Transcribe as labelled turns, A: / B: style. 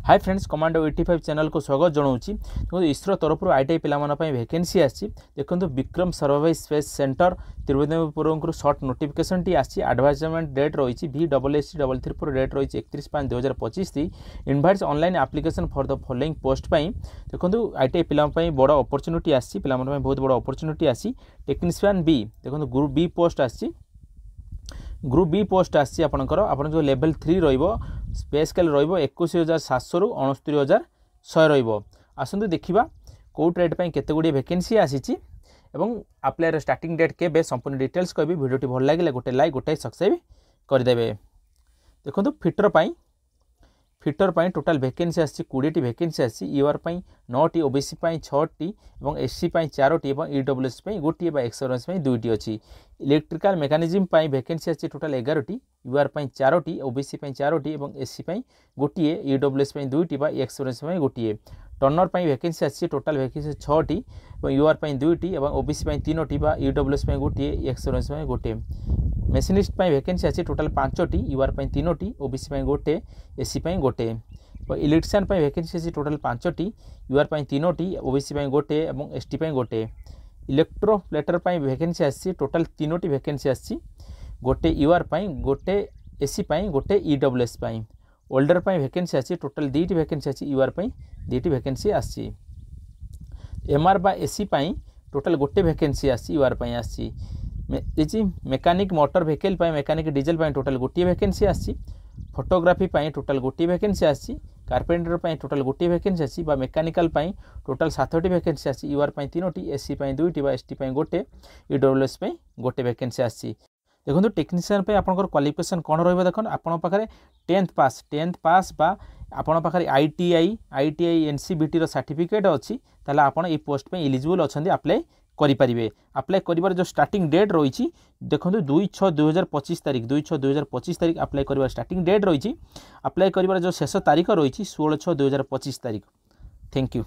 A: Hi friends, commando 85 channel को स्वागत जनाऊँगी। देखो इसरो तरफ आईटीआई पिलामानपाई वैकेंसी आसी। देखो विक्रम साराभाई स्पेस सेंटर तिरुवनंतपुरम सर्ट नोटिफिकेशन टी आसी। एडवर्टाइजमेंट डेट रही VSSC 334 डेट रही 31/5/2025 invites online application for the following post पाई। देखो आईटीआई पिलामानपाई बड़ अपॉर्चुनिटी आसी, पिलामानपाई बहुत बड़ अपॉर्चुनिटी आसी। टेक्नीशियन बी देखो ग्रुप बी पोस्ट आसी। ग्रुप बी पोस्ट आसी आपंकर जो लेवल 3 स्पेस स्केल रहिबो 21,700 रु 69,100 रहिबो। आसंतु देखिबा को ट्रेड पई केते गुडी वैकेंसी आसीची एवं अप्लाई स्टार्टिंग डेट केबे संपूर्ण डिटेल्स कहबी। वीडियोटी भल लागिले गोटे लाइक गोटे सब्सक्राइब कर देबे। देखंतु फिटर पाई टोटल वैकेंसी आसी 20 टी वैकेंसी आसी। यूआर पाई 9 टी, ओबीसी पाई 6 टी एवं एससी पाई 4 टी एवं ईडब्ल्यूएस पाई गोटी बा एक्सपीरियंस पाई 2 टी अछि। इलेक्ट्रिकल मेकानिज्म पाई वैकेंसी आसी टोटल 11 टी। यूआर पाई 4 टी, ओबीसी पाई 4 टी एवं एससी पाई गोटी, ईडब्ल्यूएस पाई 2 टी बा एक्सपीरियंस पाई गोटी। टर्नर पाई वैकेंसी आसी टोटल वैकेंसी 6 टी एवं यूआर पाई 2 टी एवं ओबीसी पाई 3 टी बा ईडब्ल्यूएस पाई गोटी, एक्सपीरियंस पाई गोटी। मेसिनिस्ट पाई वैकेंसी आसी टोटल 5 टी, यूआर पाई 3 टी, ओबीसी पाई गोटे, एससी पाई गोटे। इलेक्ट्रिशियन पाई वैकेंसी आसी टोटल 5 टी, यूआर पाई 3 टी, ओबीसी पाई गोटे एवं एसटी पाई गोटे। इलेक्ट्रोप्लेटर पाई वैकेंसी आसी टोटल 3 टी वैकेंसी आसी, गोटे यूआर पाई, गोटे एससी पाई, गोटे ईडब्ल्यूएस पाई। ओल्डर पाई वैकेंसी आसी टोटल 2 टी वैकेंसी आसी, यूआर पाई 2 टी वैकेंसी आसी। एमआर बा एससी पाई टोटल गोटे वैकेंसी आसी, यूआर पाई आसी। मेकानिक मोटर व्हीकल पाई, मेकानिक डीजल पाई टोटल गोटे वैकेंसी आसी। फोटोग्राफी पाई टोटल गोटे वैकेंसी आसी। कार्पेंटर पाई टोटल गोटे वैकेंसी आसी बा मेकानिकल पाई टोटल 7 टी वैकेंसी आसी। यूआर पाई 3 टी, एससी पाई 2 टी बा एसटी पाई गोटे, ईडब्ल्यूएस पाई गोटे वैकेंसी आसी। देखो टेक्नीशियन पे आपनकर क्वालिफिकेशन कौन रहिबो देखन आपण पाखरे 10th पास बा आपण पाखरे आईटीआई एनसीबीटी रो सर्टिफिकेट अछि ताला आपण ए पोस्ट पे एलिजिबल अछंदी अप्लाई करि परिबे। अप्लाई करिवार जो स्टार्टिंग डेट रही देखो 2/6/2025 तारीख 2/6/2025 तारीख अप्लाई करिवार स्टार्टिंग डेट रही। अप्लाई करिवार जो शेष तारीख रही 16/6/2025 तारीख। Thank you.